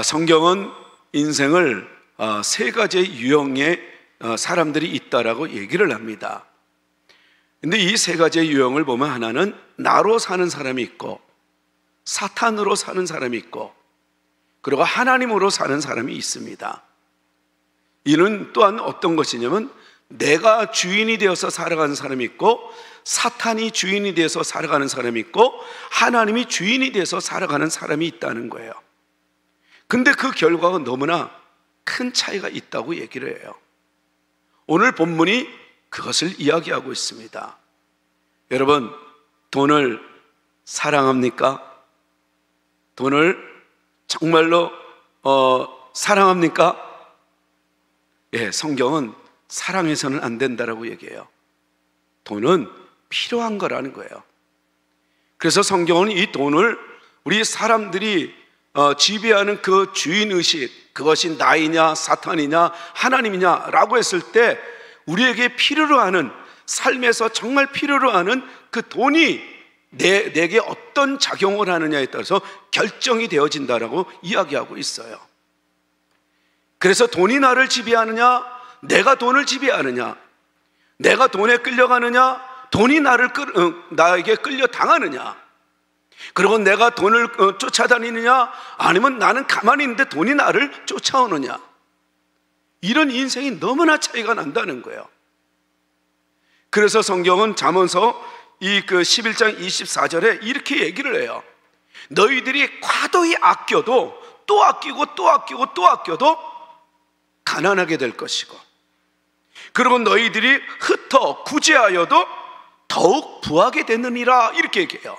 성경은 인생을 세 가지의 유형의 사람들이 있다라고 얘기를 합니다. 근데 이 세 가지의 유형을 보면 하나는 나로 사는 사람이 있고, 사탄으로 사는 사람이 있고, 그리고 하나님으로 사는 사람이 있습니다. 이는 또한 어떤 것이냐면 내가 주인이 되어서 살아가는 사람이 있고, 사탄이 주인이 되어서 살아가는 사람이 있고, 하나님이 주인이 되어서 살아가는 사람이 있다는 거예요. 근데 그 결과가 너무나 큰 차이가 있다고 얘기를 해요. 오늘 본문이 그것을 이야기하고 있습니다. 여러분, 돈을 사랑합니까? 돈을 정말로 사랑합니까? 예, 성경은 사랑해서는 안 된다라고 얘기해요. 돈은 필요한 거라는 거예요. 그래서 성경은 이 돈을 우리 사람들이 지배하는 그 주인의식, 그것이 나이냐 사탄이냐 하나님이냐라고 했을 때 우리에게 필요로 하는, 삶에서 정말 필요로 하는 그 돈이 내게 어떤 작용을 하느냐에 따라서 결정이 되어진다라고 이야기하고 있어요. 그래서 돈이 나를 지배하느냐, 내가 돈을 지배하느냐, 내가 돈에 끌려가느냐, 돈이 나에게 끌려당하느냐, 그리고 내가 돈을 쫓아다니느냐, 아니면 나는 가만히 있는데 돈이 나를 쫓아오느냐, 이런 인생이 너무나 차이가 난다는 거예요. 그래서 성경은 잠언서 이 11장 24절에 이렇게 얘기를 해요. 너희들이 과도히 아껴도 또 아끼고 또 아끼고 또 아껴도 가난하게 될 것이고, 그리고 너희들이 흩어 구제하여도 더욱 부하게 되느니라, 이렇게 얘기해요.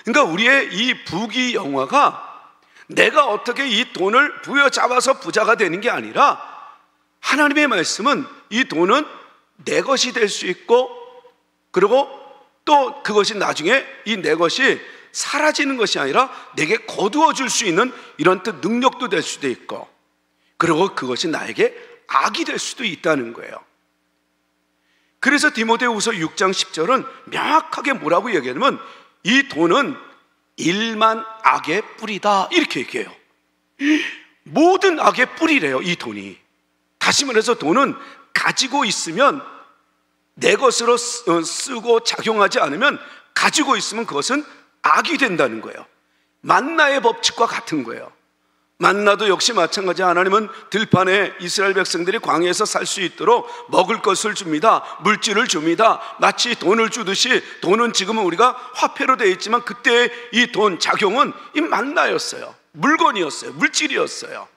그러니까 우리의 이 부귀영화가 내가 어떻게 이 돈을 부여잡아서 부자가 되는 게 아니라, 하나님의 말씀은 이 돈은 내 것이 될 수 있고, 그리고 또 그것이 나중에 이 내 것이 사라지는 것이 아니라 내게 거두어 줄 수 있는 이런 뜻 능력도 될 수도 있고, 그리고 그것이 나에게 악이 될 수도 있다는 거예요. 그래서 디모데후서 6장 10절은 명확하게 뭐라고 얘기하냐면 이 돈은 일만 악의 뿌리다, 이렇게 얘기해요. 모든 악의 뿌리래요, 이 돈이. 다시 말해서 돈은 가지고 있으면 내 것으로 쓰고 작용하지 않으면, 가지고 있으면 그것은 악이 된다는 거예요. 만나의 법칙과 같은 거예요. 만나도 역시 마찬가지. 하나님은 들판에 이스라엘 백성들이 광야에서 살 수 있도록 먹을 것을 줍니다. 물질을 줍니다. 마치 돈을 주듯이, 돈은 지금은 우리가 화폐로 되어 있지만 그때의 이 돈 작용은 이 만나였어요. 물건이었어요. 물질이었어요.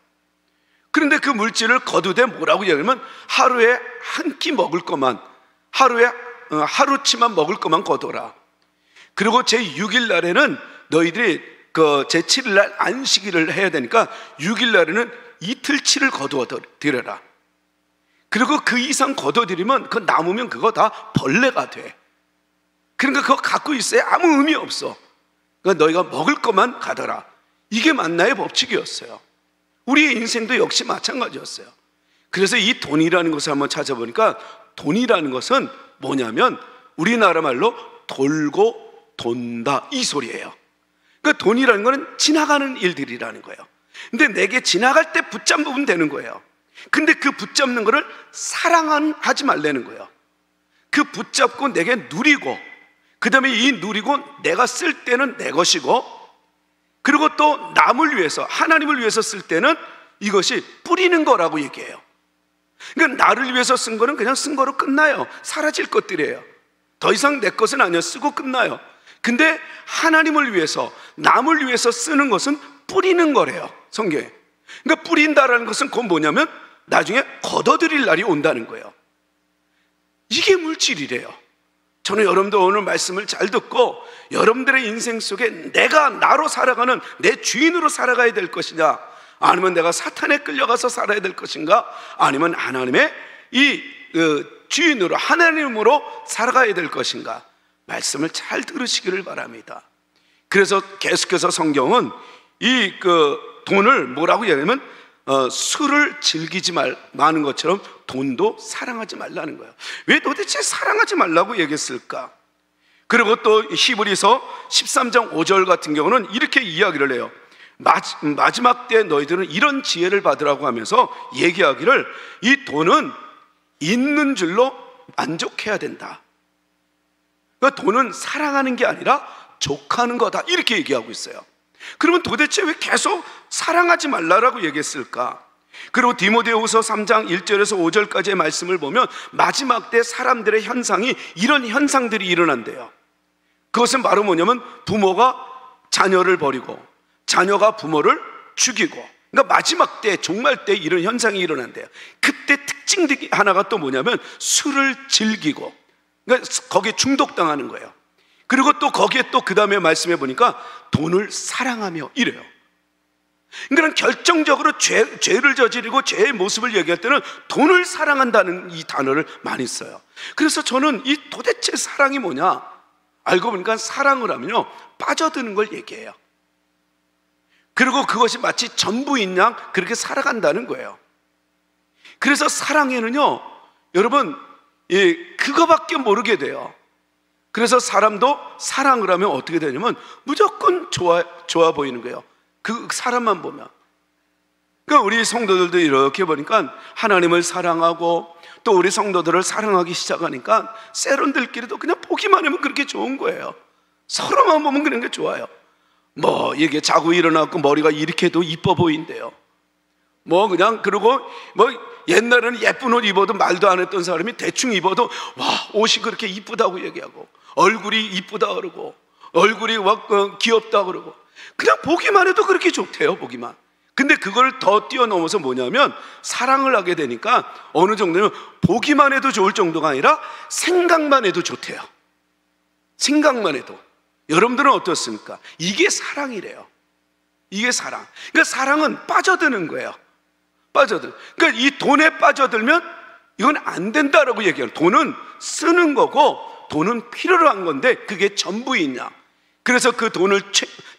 그런데 그 물질을 거두되 뭐라고 얘기하면 하루에 한 끼 먹을 것만, 하루에 하루치만 먹을 것만 거둬라. 그리고 제6일 날에는 너희들이 제7일 날 안식일을 해야 되니까 6일 날에는 이틀치를 거두어 드려라. 그리고 그 이상 거둬들이면 그 남으면 그거 다 벌레가 돼. 그러니까 그거 갖고 있어야 아무 의미 없어. 그러니까 너희가 먹을 것만 가더라. 이게 만나의 법칙이었어요. 우리의 인생도 역시 마찬가지였어요. 그래서 이 돈이라는 것을 한번 찾아보니까, 돈이라는 것은 뭐냐면 우리나라 말로 돌고 돈다, 이 소리예요. 그러니까 돈이라는 것은 지나가는 일들이라는 거예요. 근데 내게 지나갈 때 붙잡으면 되는 거예요. 근데 그 붙잡는 거를 사랑하지 말라는 거예요. 그 붙잡고 내게 누리고, 그 다음에 이 누리고 내가 쓸 때는 내 것이고, 그리고 또 남을 위해서, 하나님을 위해서 쓸 때는 이것이 뿌리는 거라고 얘기해요. 그러니까 나를 위해서 쓴 거는 그냥 쓴 거로 끝나요. 사라질 것들이에요. 더 이상 내 것은 아니야. 쓰고 끝나요. 근데 하나님을 위해서, 남을 위해서 쓰는 것은 뿌리는 거래요, 성경에. 그러니까 뿌린다라는 것은 그건 뭐냐면 나중에 걷어들일 날이 온다는 거예요. 이게 물질이래요. 저는 여러분들 오늘 말씀을 잘 듣고 여러분들의 인생 속에 내가 나로 살아가는, 내 주인으로 살아가야 될 것이냐, 아니면 내가 사탄에 끌려가서 살아야 될 것인가, 아니면 하나님의 이 주인으로, 하나님으로 살아가야 될 것인가, 말씀을 잘 들으시기를 바랍니다. 그래서 계속해서 성경은 이 돈을 뭐라고 얘기하냐면 술을 즐기지 마는 것처럼 돈도 사랑하지 말라는 거예요. 왜 도대체 사랑하지 말라고 얘기했을까? 그리고 또 히브리서 13장 5절 같은 경우는 이렇게 이야기를 해요. 마지막 때 너희들은 이런 지혜를 받으라고 하면서 얘기하기를, 이 돈은 있는 줄로 만족해야 된다. 그러니까 돈은 사랑하는 게 아니라 족하는 거다, 이렇게 얘기하고 있어요. 그러면 도대체 왜 계속 사랑하지 말라라고 얘기했을까? 그리고 디모데후서 3장 1절에서 5절까지의 말씀을 보면 마지막 때 사람들의 현상이 이런 현상들이 일어난대요. 그것은 바로 뭐냐면 부모가 자녀를 버리고 자녀가 부모를 죽이고, 그러니까 마지막 때, 종말 때 이런 현상이 일어난대요. 그때 특징 하나가 또 뭐냐면 술을 즐기고, 그러니까 거기에 중독당하는 거예요. 그리고 또 거기에 또 그 다음에 말씀해 보니까 돈을 사랑하며 이래요. 그러니까 결정적으로 죄를 저지르고 죄의 모습을 얘기할 때는 돈을 사랑한다는 이 단어를 많이 써요. 그래서 저는 이 도대체 사랑이 뭐냐, 알고 보니까 사랑을 하면요 빠져드는 걸 얘기해요. 그리고 그것이 마치 전부인 양 그렇게 살아간다는 거예요. 그래서 사랑에는요 여러분 그거밖에 모르게 돼요. 그래서 사람도 사랑을 하면 어떻게 되냐면 무조건 좋아 보이는 거예요. 그 사람만 보면. 그러니까 우리 성도들도 이렇게 보니까 하나님을 사랑하고 또 우리 성도들을 사랑하기 시작하니까 세론들끼리도 그냥 보기만 하면 그렇게 좋은 거예요. 서로만 보면 그런 게 좋아요. 뭐 이게 자고 일어나고 머리가 이렇게 해도 이뻐 보인대요. 뭐 그냥, 그리고 뭐 옛날에는 예쁜 옷 입어도 말도 안 했던 사람이 대충 입어도 와 옷이 그렇게 이쁘다고 얘기하고, 얼굴이 이쁘다 그러고, 얼굴이 막 귀엽다 그러고, 그냥 보기만 해도 그렇게 좋대요. 보기만. 근데 그걸 더 뛰어넘어서 뭐냐면 사랑을 하게 되니까 어느 정도면 보기만 해도 좋을 정도가 아니라 생각만 해도 좋대요. 생각만 해도. 여러분들은 어떻습니까? 이게 사랑이래요. 이게 사랑. 그러니까 사랑은 빠져드는 거예요. 그러니까 이 돈에 빠져들면 이건 안 된다라고 얘기해요. 돈은 쓰는 거고 돈은 필요로 한 건데 그게 전부이냐. 그래서 그 돈을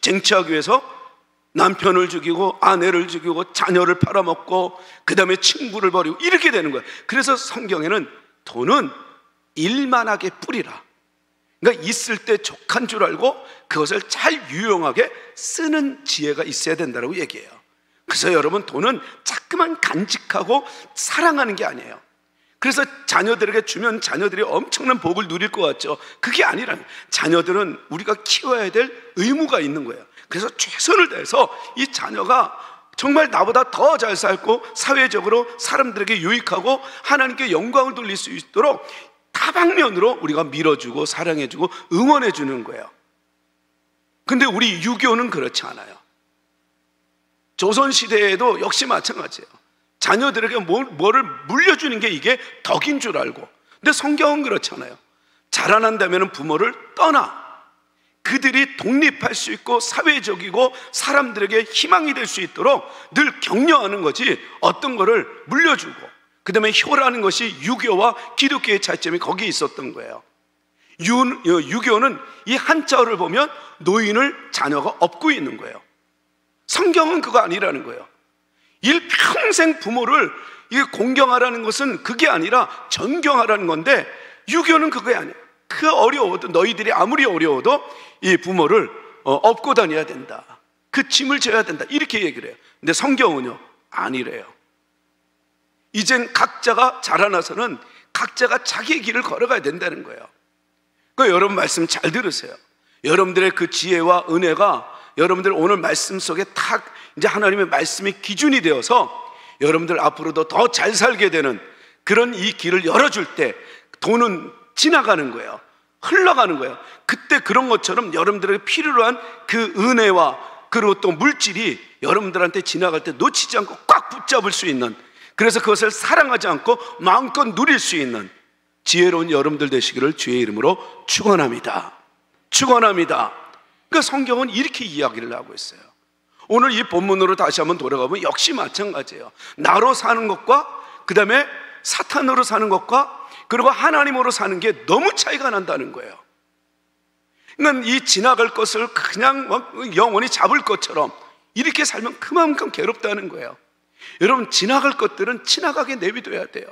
쟁취하기 위해서 남편을 죽이고 아내를 죽이고 자녀를 팔아먹고 그 다음에 친구를 버리고 이렇게 되는 거예요. 그래서 성경에는 돈은 일만하게 뿌리라. 그러니까 있을 때 족한 줄 알고 그것을 잘 유용하게 쓰는 지혜가 있어야 된다고 얘기해요. 그래서 여러분 돈은 자꾸만 간직하고 사랑하는 게 아니에요. 그래서 자녀들에게 주면 자녀들이 엄청난 복을 누릴 것 같죠. 그게 아니라 자녀들은 우리가 키워야 될 의무가 있는 거예요. 그래서 최선을 다해서 이 자녀가 정말 나보다 더 잘 살고 사회적으로 사람들에게 유익하고 하나님께 영광을 돌릴 수 있도록 다방면으로 우리가 밀어주고 사랑해주고 응원해주는 거예요. 근데 우리 유교는 그렇지 않아요. 조선시대에도 역시 마찬가지예요. 자녀들에게 뭐를 물려주는 게 이게 덕인 줄 알고. 근데 성경은 그렇잖아요. 자라난다면 부모를 떠나 그들이 독립할 수 있고 사회적이고 사람들에게 희망이 될 수 있도록 늘 격려하는 거지 어떤 거를 물려주고, 그 다음에 효라는 것이 유교와 기독교의 차이점이 거기에 있었던 거예요. 유교는 이 한자어를 보면 노인을 자녀가 업고 있는 거예요. 성경은 그거 아니라는 거예요. 일평생 부모를 이게 공경하라는 것은 그게 아니라 존경하라는 건데, 유교는 그게 아니에요. 그 어려워도, 너희들이 아무리 어려워도 이 부모를 업고 다녀야 된다. 그 짐을 져야 된다. 이렇게 얘기를 해요. 근데 성경은요 아니래요. 이젠 각자가 자라나서는 각자가 자기의 길을 걸어가야 된다는 거예요. 그러니까 여러분 말씀 잘 들으세요. 여러분들의 그 지혜와 은혜가 여러분들 오늘 말씀 속에 탁 이제 하나님의 말씀이 기준이 되어서 여러분들 앞으로도 더 잘 살게 되는 그런 이 길을 열어줄 때 돈은 지나가는 거예요. 흘러가는 거예요. 그때 그런 것처럼 여러분들에게 필요로 한 그 은혜와 그리고 또 물질이 여러분들한테 지나갈 때 놓치지 않고 꽉 붙잡을 수 있는, 그래서 그것을 사랑하지 않고 마음껏 누릴 수 있는 지혜로운 여러분들 되시기를 주의 이름으로 축원합니다. 축원합니다. 그러니까 성경은 이렇게 이야기를 하고 있어요. 오늘 이 본문으로 다시 한번 돌아가면 역시 마찬가지예요. 나로 사는 것과 그 다음에 사탄으로 사는 것과 그리고 하나님으로 사는 게 너무 차이가 난다는 거예요. 그러니까 이 지나갈 것을 그냥 영원히 잡을 것처럼 이렇게 살면 그만큼 괴롭다는 거예요. 여러분 지나갈 것들은 지나가게 내비둬야 돼요.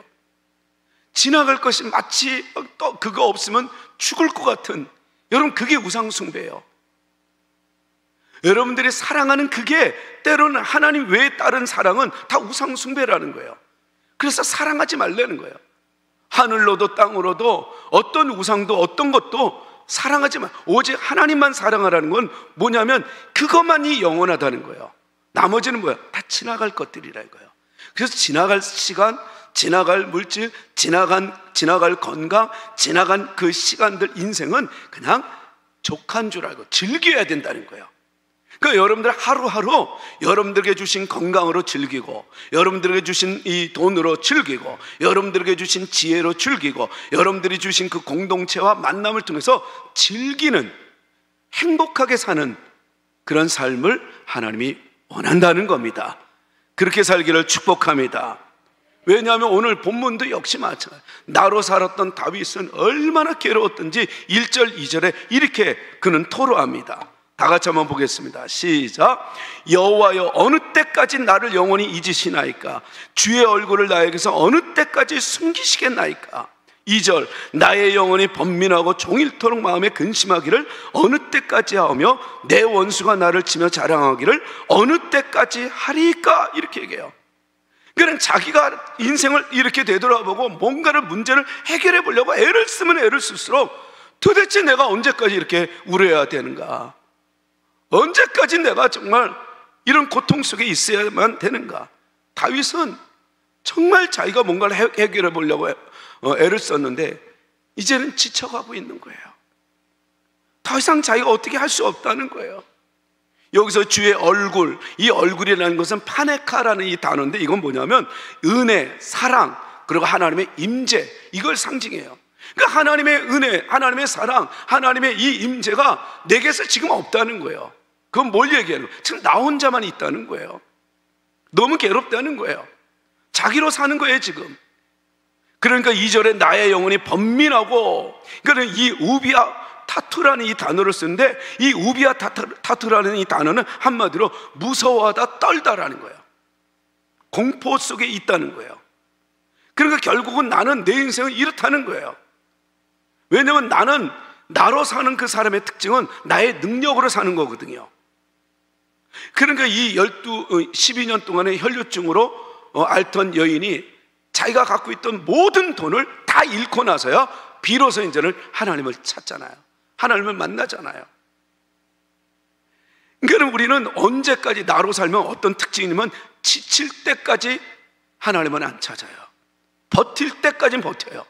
지나갈 것이 마치 또 그거 없으면 죽을 것 같은, 여러분 그게 우상숭배예요. 여러분들이 사랑하는 그게 때로는 하나님 외에 다른 사랑은 다 우상 숭배라는 거예요. 그래서 사랑하지 말라는 거예요. 하늘로도 땅으로도 어떤 우상도 어떤 것도 사랑하지 마. 오직 하나님만 사랑하라는 건 뭐냐면 그것만이 영원하다는 거예요. 나머지는 뭐야? 다 지나갈 것들이라 이거예요. 그래서 지나갈 시간, 지나갈 물질, 지나갈 건강, 지나간 그 시간들, 인생은 그냥 족한 줄 알고 즐겨야 된다는 거예요. 그러니까 여러분들 하루하루 여러분들에게 주신 건강으로 즐기고, 여러분들에게 주신 이 돈으로 즐기고, 여러분들에게 주신 지혜로 즐기고, 여러분들이 주신 그 공동체와 만남을 통해서 즐기는, 행복하게 사는 그런 삶을 하나님이 원한다는 겁니다. 그렇게 살기를 축복합니다. 왜냐하면 오늘 본문도 역시 마찬가지예요. 나로 살았던 다윗은 얼마나 괴로웠던지 1절 2절에 이렇게 그는 토로합니다. 다 같이 한번 보겠습니다. 시작. 여호와여, 어느 때까지 나를 영원히 잊으시나이까? 주의 얼굴을 나에게서 어느 때까지 숨기시겠나이까? 2절. 나의 영혼이 번민하고 종일토록 마음에 근심하기를 어느 때까지 하며 내 원수가 나를 치며 자랑하기를 어느 때까지 하리까? 이렇게 얘기해요. 그러니까 자기가 인생을 이렇게 되돌아보고 뭔가를 문제를 해결해 보려고 애를 쓰면 애를 쓸수록 도대체 내가 언제까지 이렇게 울어야 되는가? 언제까지 내가 정말 이런 고통 속에 있어야만 되는가? 다윗은 정말 자기가 뭔가를 해결해 보려고 애를 썼는데 이제는 지쳐가고 있는 거예요. 더 이상 자기가 어떻게 할 수 없다는 거예요. 여기서 주의 얼굴, 이 얼굴이라는 것은 파네카라는 이 단어인데 이건 뭐냐면 은혜, 사랑, 그리고 하나님의 임재, 이걸 상징해요. 그러니까 하나님의 은혜, 하나님의 사랑, 하나님의 이 임재가 내게서 지금 없다는 거예요. 그건 뭘 얘기하는 거예요? 지금 나 혼자만 있다는 거예요. 너무 괴롭다는 거예요. 자기로 사는 거예요 지금. 그러니까 2절에 나의 영혼이 번민하고, 그러니까 이 우비아 타투라는 이 단어를 쓰는데 이 우비아 타투라는 이 단어는 한마디로 무서워하다, 떨다라는 거예요. 공포 속에 있다는 거예요. 그러니까 결국은 나는 내 인생은 이렇다는 거예요. 왜냐하면 나는 나로 사는 그 사람의 특징은 나의 능력으로 사는 거거든요. 그러니까 이 12년 동안의 혈류증으로 앓던 여인이 자기가 갖고 있던 모든 돈을 다 잃고 나서야 비로소 이제는 하나님을 찾잖아요. 하나님을 만나잖아요. 그럼 우리는 언제까지 나로 살면 어떤 특징이냐면 지칠 때까지 하나님은 안 찾아요. 버틸 때까지는 버텨요.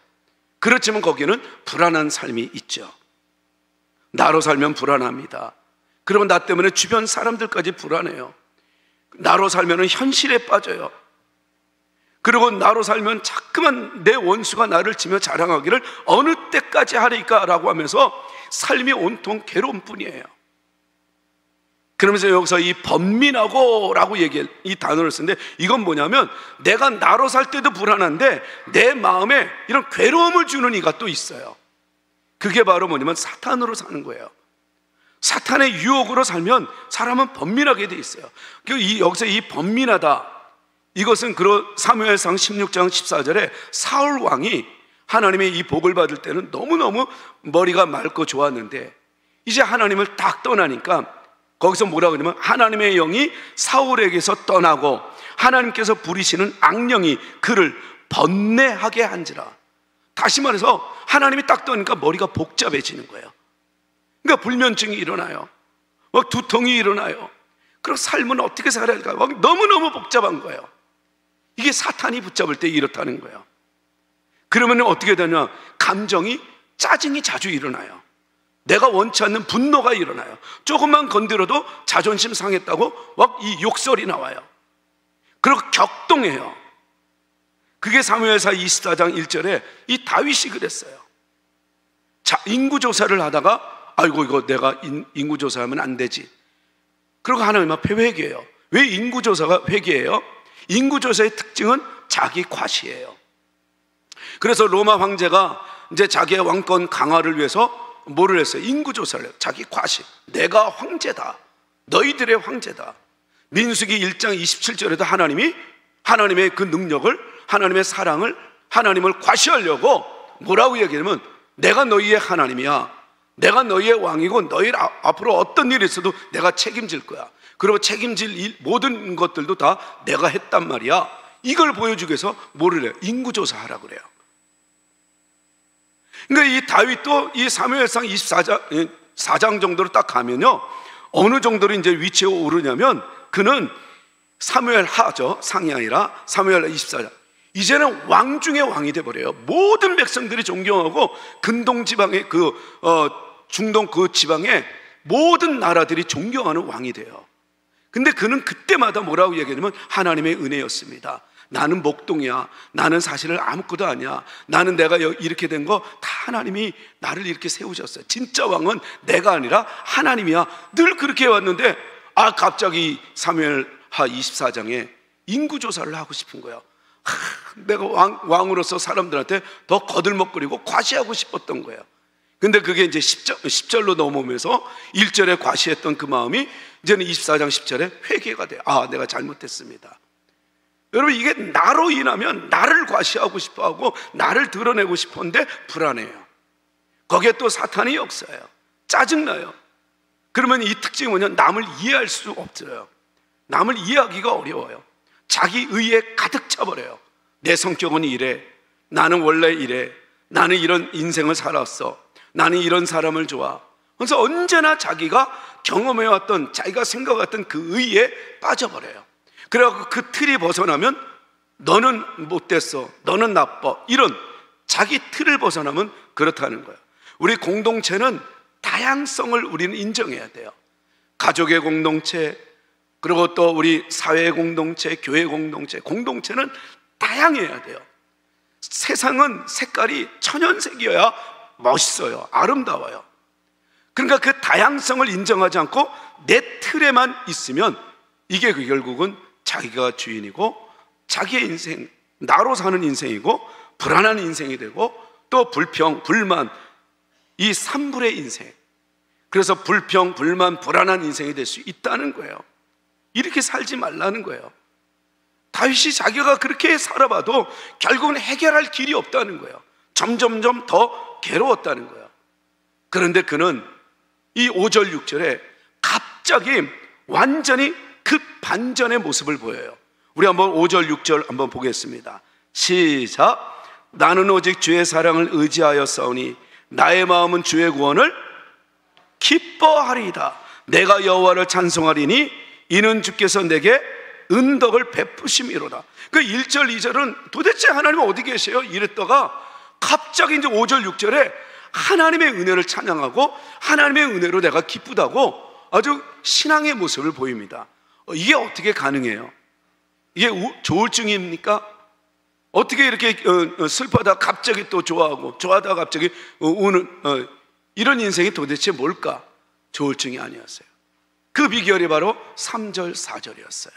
그렇지만 거기는 불안한 삶이 있죠. 나로 살면 불안합니다. 그러면 나 때문에 주변 사람들까지 불안해요. 나로 살면 현실에 빠져요. 그리고 나로 살면 자꾸만 내 원수가 나를 치며 자랑하기를 어느 때까지 하리까? 라고 하면서 삶이 온통 괴로움뿐이에요. 그러면서 여기서 이 번민하고 라고 이 단어를 쓰는데 이건 뭐냐면 내가 나로 살 때도 불안한데 내 마음에 이런 괴로움을 주는 이가 또 있어요. 그게 바로 뭐냐면 사탄으로 사는 거예요. 사탄의 유혹으로 살면 사람은 번민하게 돼 있어요. 여기서 이 번민하다, 이것은 사무엘상 16장 14절에 사울 왕이 하나님의 이 복을 받을 때는 너무너무 머리가 맑고 좋았는데 이제 하나님을 딱 떠나니까 거기서 뭐라고 하냐면 하나님의 영이 사울에게서 떠나고 하나님께서 부리시는 악령이 그를 번뇌하게 한지라. 다시 말해서 하나님이 딱 떠나니까 머리가 복잡해지는 거예요. 그러니까 불면증이 일어나요. 막 두통이 일어나요. 그리고 삶은 어떻게 살아야 할까? 막 너무너무 복잡한 거예요. 이게 사탄이 붙잡을 때 이렇다는 거예요. 그러면 어떻게 되냐? 감정이, 짜증이 자주 일어나요. 내가 원치 않는 분노가 일어나요. 조금만 건드려도 자존심 상했다고 막 이 욕설이 나와요. 그리고 격동해요. 그게 사무엘상 24장 1절에 이 다윗이 그랬어요. 자, 인구조사를 하다가 아이고 이거 내가 인구조사하면 안 되지. 그리고 하나님 앞에 회개해요. 왜 인구조사가 회개해요? 인구조사의 특징은 자기 과시예요. 그래서 로마 황제가 이제 자기의 왕권 강화를 위해서 뭐를 했어요? 인구조사를 해요. 자기 과시. 내가 황제다. 너희들의 황제다. 민수기 1장 27절에도 하나님의 그 능력을, 하나님의 사랑을, 하나님을 과시하려고 뭐라고 얘기하냐면 내가 너희의 하나님이야. 내가 너희의 왕이고 너희 앞으로 어떤 일이 있어도 내가 책임질 거야. 그리고 책임질 모든 것들도 다 내가 했단 말이야. 이걸 보여주기 위해서 뭐를 해요? 인구조사하라고 그래요. 그러니까 이 다윗도 이 사무엘상 24장 정도로 딱 가면요, 어느 정도로 이제 위치에 오르냐면 그는 사무엘 하죠. 상이 아니라 사무엘 24장. 이제는 왕 중의 왕이 돼버려요. 모든 백성들이 존경하고 근동 지방의 중동 그 지방의 모든 나라들이 존경하는 왕이 돼요. 근데 그는 그때마다 뭐라고 얘기하냐면 하나님의 은혜였습니다. 나는 목동이야. 나는 사실은 아무것도 아니야. 나는 내가 이렇게 된 거 다 하나님이 나를 이렇게 세우셨어요. 진짜 왕은 내가 아니라 하나님이야. 늘 그렇게 해왔는데 갑자기 사무엘하 24장에 인구조사를 하고 싶은 거야. 내가 왕으로서 사람들한테 더 거들먹거리고 과시하고 싶었던 거예요. 근데 그게 이제 10절로 넘어오면서 1절에 과시했던 그 마음이 이제는 24장 10절에 회개가 돼요. 내가 잘못했습니다. 여러분, 이게 나로 인하면 나를 과시하고 싶어하고 나를 드러내고 싶었는데 불안해요. 거기에 또 사탄이 역사해요. 짜증나요. 그러면 이 특징이 뭐냐? 남을 이해할 수 없어요. 남을 이해하기가 어려워요. 자기 의에 가득 차버려요. 내 성격은 이래, 나는 원래 이래, 나는 이런 인생을 살았어, 나는 이런 사람을 좋아. 그래서 언제나 자기가 경험해왔던, 자기가 생각했던 그 의에 빠져버려요. 그래갖고 그 틀이 벗어나면 너는 못됐어, 너는 나빠, 이런 자기 틀을 벗어나면 그렇다는 거예요. 우리 공동체는 다양성을 우리는 인정해야 돼요. 가족의 공동체, 그리고 또 우리 사회 공동체, 교회 공동체, 공동체는 다양해야 돼요. 세상은 색깔이 천연색이어야 멋있어요. 아름다워요. 그러니까 그 다양성을 인정하지 않고 내 틀에만 있으면 이게 결국은 자기가 주인이고 자기의 인생, 나로 사는 인생이고 불안한 인생이 되고 또 불평, 불만, 이 삼불의 인생. 그래서 불평, 불만, 불안한 인생이 될 수 있다는 거예요. 이렇게 살지 말라는 거예요. 다윗이 자기가 그렇게 살아봐도 결국은 해결할 길이 없다는 거예요. 점점점 더 괴로웠다는 거예요. 그런데 그는 이 5절 6절에 갑자기 완전히 반전의 모습을 보여요. 우리 한번 5절 6절 한번 보겠습니다. 시작. 나는 오직 주의 사랑을 의지하여 싸우니 나의 마음은 주의 구원을 기뻐하리이다. 내가 여호와를 찬송하리니 이는 주께서 내게 은덕을 베푸심이로다. 그 1절 2절은 도대체 하나님 어디 계세요? 이랬다가 갑자기 이제 5절 6절에 하나님의 은혜를 찬양하고 하나님의 은혜로 내가 기쁘다고 아주 신앙의 모습을 보입니다. 이게 어떻게 가능해요? 이게 조울증입니까? 어떻게 이렇게 슬퍼하다가 갑자기 또 좋아하고 좋아하다가 갑자기 우는 이런 인생이 도대체 뭘까? 조울증이 아니었어요. 그 비결이 바로 3절 4절이었어요.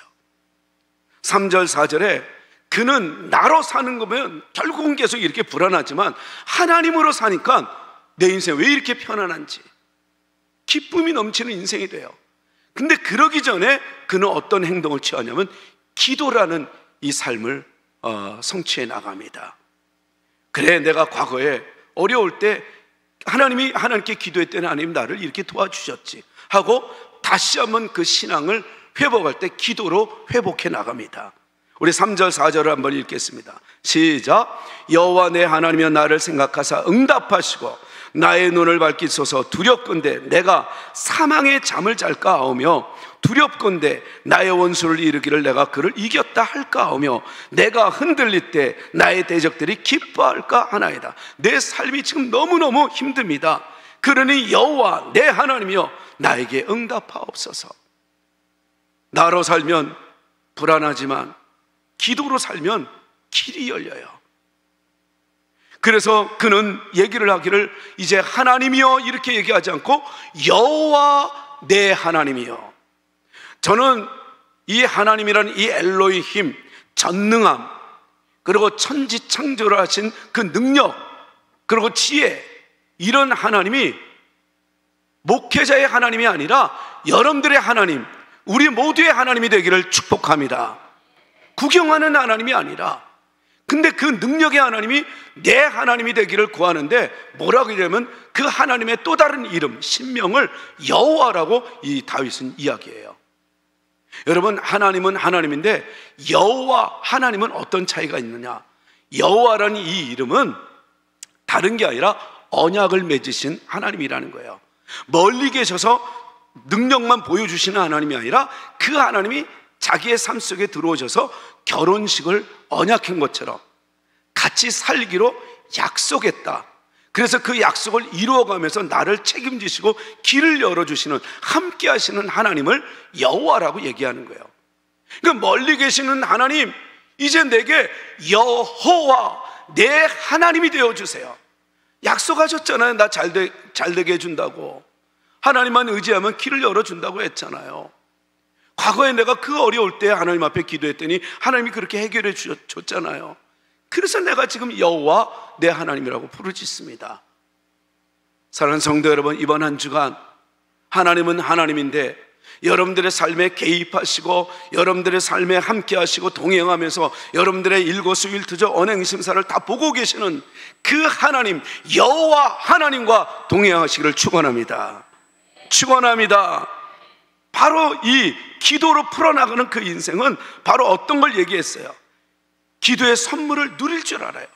3절 4절에 그는 나로 사는 거면 결국은 계속 이렇게 불안하지만 하나님으로 사니까 내 인생 왜 이렇게 편안한지 기쁨이 넘치는 인생이 돼요. 근데 그러기 전에 그는 어떤 행동을 취하냐면 기도라는 이 삶을 성취해 나갑니다. 그래, 내가 과거에 어려울 때 하나님께 기도했더니 하나님 나를 이렇게 도와주셨지 하고 다시 한번 그 신앙을 회복할 때 기도로 회복해 나갑니다. 우리 3절 4절을 한번 읽겠습니다. 시작. 여호와 내 하나님이여 나를 생각하사 응답하시고 나의 눈을 밝히소서. 두렵건대 내가 사망의 잠을 잘까 하오며 두렵건대 나의 원수를 이르기를 내가 그를 이겼다 할까 하오며 내가 흔들릴 때 나의 대적들이 기뻐할까 하나이다. 내 삶이 지금 너무너무 힘듭니다. 그러니 여호와 내 하나님이여 나에게 응답하옵소서. 나로 살면 불안하지만 기도로 살면 길이 열려요. 그래서 그는 얘기를 하기를 이제 하나님이여 이렇게 얘기하지 않고 여호와 내 하나님이여. 저는 이 하나님이라는 이 엘로힘, 전능함, 그리고 천지창조를 하신 그 능력, 그리고 지혜, 이런 하나님이 목회자의 하나님이 아니라 여러분들의 하나님, 우리 모두의 하나님이 되기를 축복합니다. 구경하는 하나님이 아니라 근데 그 능력의 하나님이 내 하나님이 되기를 구하는데 뭐라고 하냐면 그 하나님의 또 다른 이름, 신명을 여호와라고 이 다윗은 이야기해요. 여러분, 하나님은 하나님인데 여호와 하나님은 어떤 차이가 있느냐? 여호와라는 이 이름은 다른 게 아니라 언약을 맺으신 하나님이라는 거예요. 멀리 계셔서 능력만 보여주시는 하나님이 아니라 그 하나님이 자기의 삶 속에 들어오셔서 결혼식을 언약한 것처럼 같이 살기로 약속했다. 그래서 그 약속을 이루어가면서 나를 책임지시고 길을 열어주시는, 함께 하시는 하나님을 여호와라고 얘기하는 거예요. 그러니까 멀리 계시는 하나님, 이제 내게 여호와 내 하나님이 되어주세요. 약속하셨잖아요. 나 잘 되게 해준다고. 하나님만 의지하면 길을 열어준다고 했잖아요. 과거에 내가 그 어려울 때 하나님 앞에 기도했더니 하나님이 그렇게 해결해 줬잖아요. 그래서 내가 지금 여호와 내 하나님이라고 부르짖습니다. 사랑하는 성도 여러분, 이번 한 주간 하나님은 하나님인데 여러분들의 삶에 개입하시고 여러분들의 삶에 함께 하시고 동행하면서 여러분들의 일거수일투족 언행심사를 다 보고 계시는 그 하나님, 여호와 하나님과 동행하시기를 축원합니다. 축원합니다. 바로 이 기도로 풀어나가는 그 인생은 바로 어떤 걸 얘기했어요? 기도의 선물을 누릴 줄 알아요.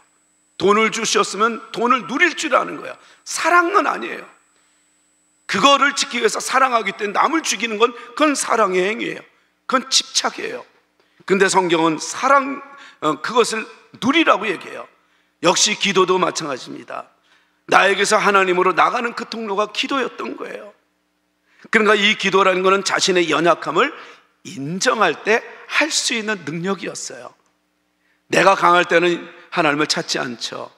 돈을 주셨으면 돈을 누릴 줄 아는 거야. 사랑은 아니에요. 그거를 지키기 위해서 사랑하기 때문에 남을 죽이는 건 그건 사랑의 행위예요. 그건 집착이에요. 근데 성경은 그것을 누리라고 얘기해요. 역시 기도도 마찬가지입니다. 나에게서 하나님으로 나가는 그 통로가 기도였던 거예요. 그러니까 이 기도라는 것은 자신의 연약함을 인정할 때 할 수 있는 능력이었어요. 내가 강할 때는 하나님을 찾지 않죠.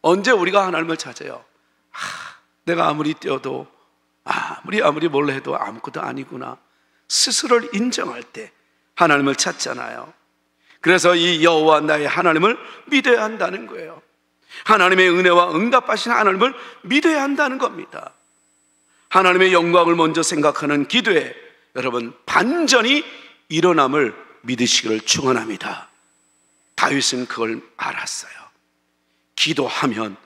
언제 우리가 하나님을 찾아요? 내가 아무리 뛰어도 아무리 뭘 해도 아무것도 아니구나. 스스로를 인정할 때 하나님을 찾잖아요. 그래서 이 여호와 나의 하나님을 믿어야 한다는 거예요. 하나님의 은혜와 응답하신 하나님을 믿어야 한다는 겁니다. 하나님의 영광을 먼저 생각하는 기도에 여러분 반전이 일어남을 믿으시기를 축원합니다. 다윗은 그걸 알았어요. 기도하면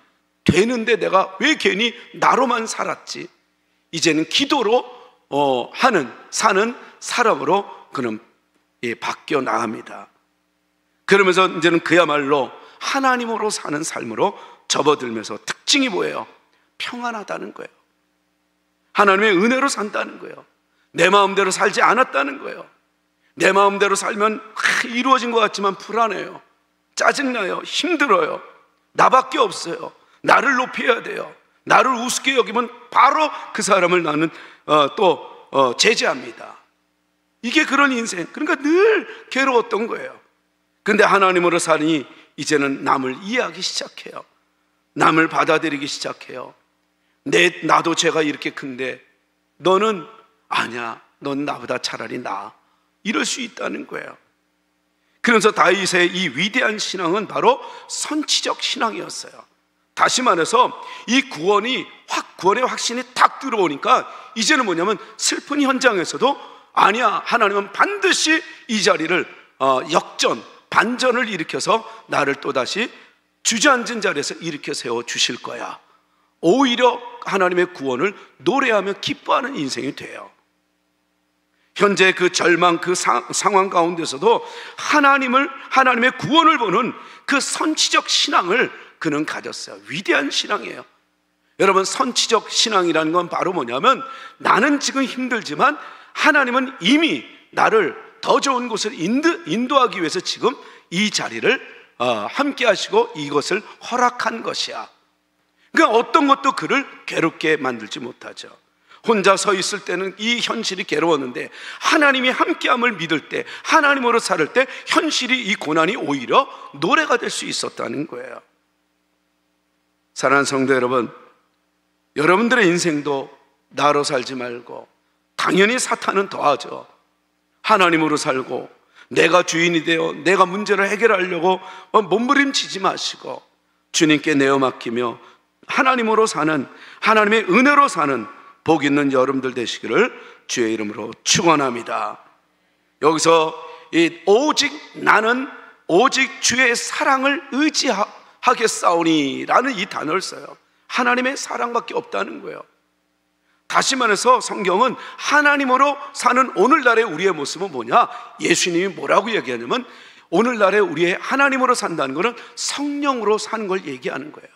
되는데 내가 왜 괜히 나로만 살았지? 이제는 기도로 사는 사람으로 그는 바뀌어 나갑니다. 그러면서 이제는 그야말로 하나님으로 사는 삶으로 접어들면서 특징이 뭐예요? 평안하다는 거예요. 하나님의 은혜로 산다는 거예요. 내 마음대로 살지 않았다는 거예요. 내 마음대로 살면 이루어진 것 같지만 불안해요. 짜증나요. 힘들어요. 나밖에 없어요. 나를 높여야 돼요. 나를 우습게 여기면 바로 그 사람을 나는 제재합니다. 이게 그런 인생. 그러니까 늘 괴로웠던 거예요. 근데 하나님으로 사니 이제는 남을 이해하기 시작해요. 남을 받아들이기 시작해요. 나도 죄가 이렇게 큰데 너는 아니야, 넌 나보다 차라리 나아, 이럴 수 있다는 거예요. 그래서 다윗의 이 위대한 신앙은 바로 선취적 신앙이었어요. 다시 말해서 이 구원의 확신이 딱 들어오니까 이제는 뭐냐면 슬픈 현장에서도 아니야, 하나님은 반드시 이 자리를 반전을 일으켜서 나를 또다시 주저앉은 자리에서 일으켜 세워 주실 거야. 오히려 하나님의 구원을 노래하며 기뻐하는 인생이 돼요. 현재 그 절망, 그 상황 가운데서도 하나님의 구원을 보는 그 선취적 신앙을 그는 가졌어요. 위대한 신앙이에요. 여러분, 선취적 신앙이라는 건 바로 뭐냐면 나는 지금 힘들지만 하나님은 이미 나를 더 좋은 곳을 인도하기 위해서 지금 이 자리를 함께 하시고 이것을 허락한 것이야. 그러니까 어떤 것도 그를 괴롭게 만들지 못하죠. 혼자 서 있을 때는 이 현실이 괴로웠는데 하나님이 함께함을 믿을 때, 하나님으로 살 때 현실이, 이 고난이 오히려 노래가 될 수 있었다는 거예요. 사랑하는 성도 여러분, 여러분들의 인생도 나로 살지 말고, 당연히 사탄은 더하죠. 하나님으로 살고 내가 주인이 되어 내가 문제를 해결하려고 몸부림치지 마시고 주님께 내어 맡기며 하나님으로 사는, 하나님의 은혜로 사는 복 있는 여러분들 되시기를 주의 이름으로 축원합니다. 여기서 오직 나는 오직 주의 사랑을 의지하겠사오니라는 이 단어를 써요. 하나님의 사랑밖에 없다는 거예요. 다시 말해서 성경은 하나님으로 사는 오늘날의 우리의 모습은 뭐냐? 예수님이 뭐라고 얘기하냐면 오늘날의 우리의 하나님으로 산다는 것은 성령으로 사는 걸 얘기하는 거예요.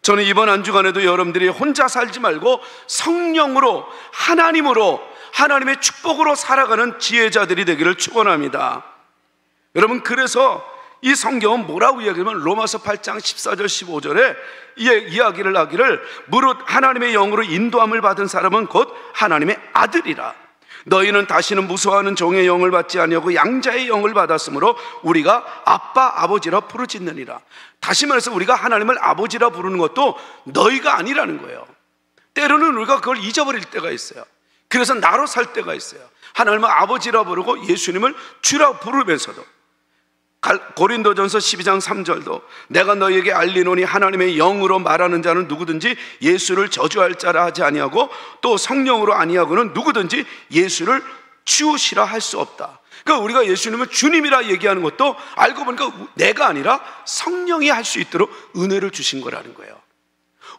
저는 이번 한 주간에도 여러분들이 혼자 살지 말고 성령으로, 하나님으로, 하나님의 축복으로 살아가는 지혜자들이 되기를 축원합니다. 여러분, 그래서 이 성경은 뭐라고 이야기하면 로마서 8장 14절 15절에 이야기를 하기를 무릇 하나님의 영으로 인도함을 받은 사람은 곧 하나님의 아들이라. 너희는 다시는 무서워하는 종의 영을 받지 아니하고 양자의 영을 받았으므로 우리가 아빠 아버지라 부르짖느니라. 다시 말해서 우리가 하나님을 아버지라 부르는 것도 너희가 아니라는 거예요. 때로는 우리가 그걸 잊어버릴 때가 있어요. 그래서 나로 살 때가 있어요. 하나님을 아버지라 부르고 예수님을 주라 부르면서도. 고린도전서 12장 3절도 내가 너희에게 알리노니 하나님의 영으로 말하는 자는 누구든지 예수를 저주할 자라 하지 아니하고 또 성령으로 아니하고는 누구든지 예수를 주시라 할 수 없다. 그러니까 우리가 예수님을 주님이라 얘기하는 것도 알고 보니까 내가 아니라 성령이 할 수 있도록 은혜를 주신 거라는 거예요.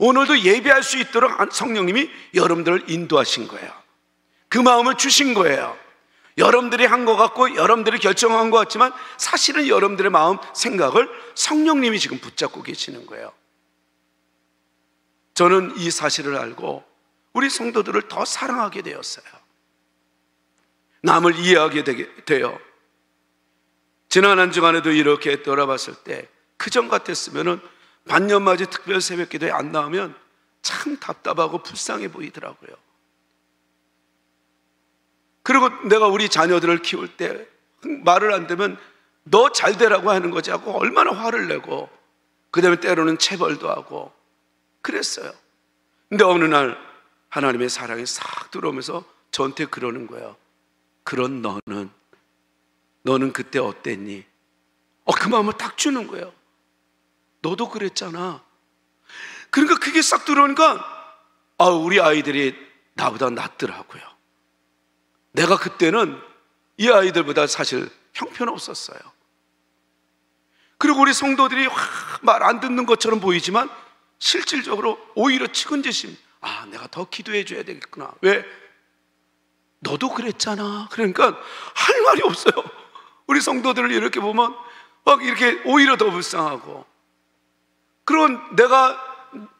오늘도 예배할 수 있도록 성령님이 여러분들을 인도하신 거예요. 그 마음을 주신 거예요. 여러분들이 한 것 같고 여러분들이 결정한 것 같지만 사실은 여러분들의 마음, 생각을 성령님이 지금 붙잡고 계시는 거예요. 저는 이 사실을 알고 우리 성도들을 더 사랑하게 되었어요. 남을 이해하게 돼요. 지난 한 주간에도 이렇게 돌아봤을 때 그전 같았으면 반년맞이 특별 새벽기도에 안 나오면 참 답답하고 불쌍해 보이더라고요. 그리고 내가 우리 자녀들을 키울 때 말을 안 되면 너 잘 되라고 하는 거지 하고 얼마나 화를 내고 그 다음에 때로는 체벌도 하고 그랬어요. 근데 어느 날 하나님의 사랑이 싹 들어오면서 저한테 그러는 거예요. 그런 너는 그때 어땠니? 그 마음을 딱 주는 거예요. 너도 그랬잖아. 그러니까 그게 싹 들어오니까 우리 아이들이 나보다 낫더라고요. 내가 그때는 이 아이들보다 사실 형편없었어요. 그리고 우리 성도들이 말 안 듣는 것처럼 보이지만 실질적으로 오히려 측은지심, 내가 더 기도해 줘야 되겠구나. 왜? 너도 그랬잖아. 그러니까 할 말이 없어요. 우리 성도들을 이렇게 보면 막 이렇게 오히려 더 불쌍하고, 그런 내가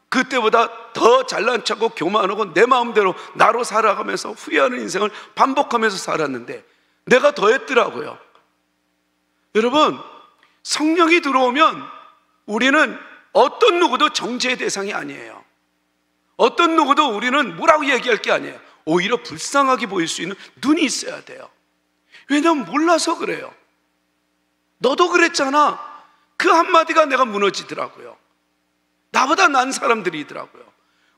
그때보다 더 잘난 척하고 교만하고 내 마음대로 나로 살아가면서 후회하는 인생을 반복하면서 살았는데 내가 더 했더라고요. 여러분, 성령이 들어오면 우리는 어떤 누구도 정죄의 대상이 아니에요. 어떤 누구도 우리는 뭐라고 얘기할 게 아니에요. 오히려 불쌍하게 보일 수 있는 눈이 있어야 돼요. 왜냐하면 몰라서 그래요. 너도 그랬잖아. 그 한마디가 내가 무너지더라고요. 나보다 나은 사람들이더라고요.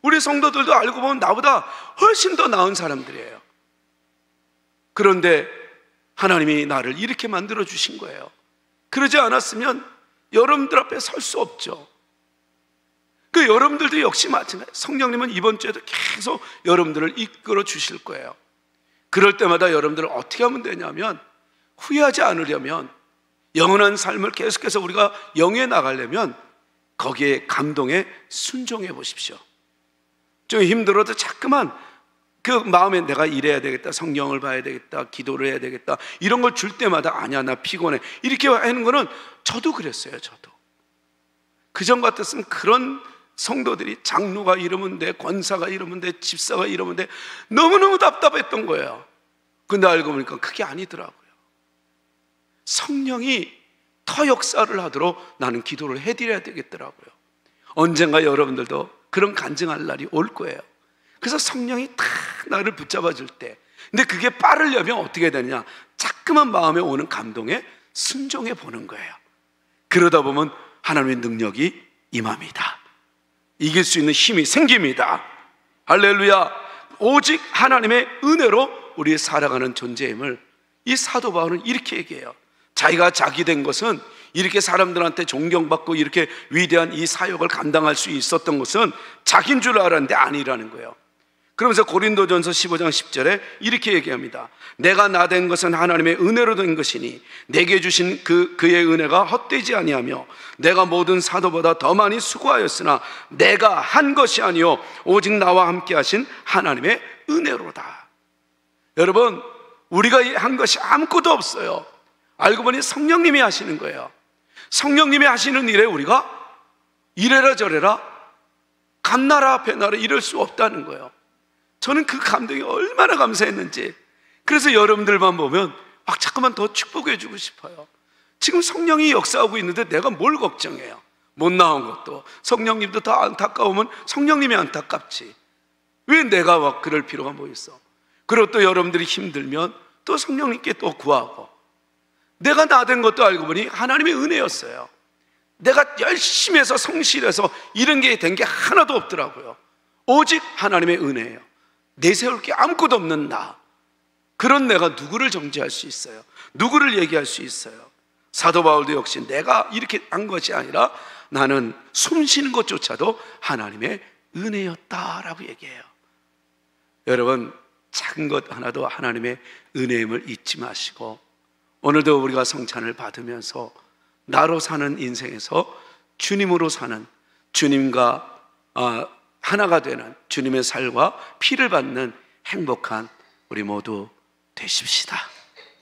우리 성도들도 알고 보면 나보다 훨씬 더 나은 사람들이에요. 그런데 하나님이 나를 이렇게 만들어 주신 거예요. 그러지 않았으면 여러분들 앞에 설 수 없죠. 그 여러분들도 역시 마찬가지예요. 성령님은 이번 주에도 계속 여러분들을 이끌어 주실 거예요. 그럴 때마다 여러분들은 어떻게 하면 되냐면, 후회하지 않으려면, 영원한 삶을 계속해서 우리가 영위해 나가려면 거기에 감동에 순종해 보십시오. 좀 힘들어도 자꾸만 그 마음에 내가 이래야 되겠다, 성령을 봐야 되겠다, 기도를 해야 되겠다, 이런 걸 줄 때마다 아니야 나 피곤해 이렇게 하는 거는 저도 그랬어요. 저도 그전 같았으면 그런 성도들이 장로가 이러면 돼, 권사가 이러면 돼, 집사가 이러면 돼, 너무너무 답답했던 거예요. 근데 알고 보니까 그게 아니더라고요. 성령이 더 역사를 하도록 나는 기도를 해드려야 되겠더라고요. 언젠가 여러분들도 그런 간증할 날이 올 거예요. 그래서 성령이 딱 나를 붙잡아 줄 때, 근데 그게 빠르려면 어떻게 되느냐, 자꾸만 마음에 오는 감동에 순종해 보는 거예요. 그러다 보면 하나님의 능력이 임합니다. 이길 수 있는 힘이 생깁니다. 할렐루야. 오직 하나님의 은혜로 우리 살아가는 존재임을 이 사도 바울은 이렇게 얘기해요. 자기가 자기 된 것은, 이렇게 사람들한테 존경받고 이렇게 위대한 이 사역을 감당할 수 있었던 것은 자기인 줄 알았는데 아니라는 거예요. 그러면서 고린도전서 15장 10절에 이렇게 얘기합니다. 내가 나된 것은 하나님의 은혜로 된 것이니 내게 주신 그의 은혜가 헛되지 아니하며 내가 모든 사도보다 더 많이 수고하였으나 내가 한 것이 아니요 오직 나와 함께 하신 하나님의 은혜로다. 여러분, 우리가 한 것이 아무것도 없어요. 알고 보니 성령님이 하시는 거예요. 성령님이 하시는 일에 우리가 이래라 저래라 감나라 배나라 이럴 수 없다는 거예요. 저는 그 감동이 얼마나 감사했는지. 그래서 여러분들만 보면 자꾸만 더 축복해 주고 싶어요. 지금 성령이 역사하고 있는데 내가 뭘 걱정해요? 못 나온 것도. 성령님도 다 안타까우면 성령님이 안타깝지. 왜 내가 막 그럴 필요가 뭐 있어? 그리고 또 여러분들이 힘들면 또 성령님께 또 구하고. 내가 나된 것도 알고 보니 하나님의 은혜였어요. 내가 열심히 해서 성실해서 이런 게 된 게 하나도 없더라고요. 오직 하나님의 은혜예요. 내세울 게 아무것도 없는 나, 그런 내가 누구를 정죄할 수 있어요? 누구를 얘기할 수 있어요? 사도 바울도 역시 내가 이렇게 한 것이 아니라 나는 숨 쉬는 것조차도 하나님의 은혜였다라고 얘기해요. 여러분, 작은 것 하나도 하나님의 은혜임을 잊지 마시고 오늘도 우리가 성찬을 받으면서 나로 사는 인생에서 주님으로 사는, 주님과 하나가 되는 주님의 살과 피를 받는 행복한 우리 모두 되십시다.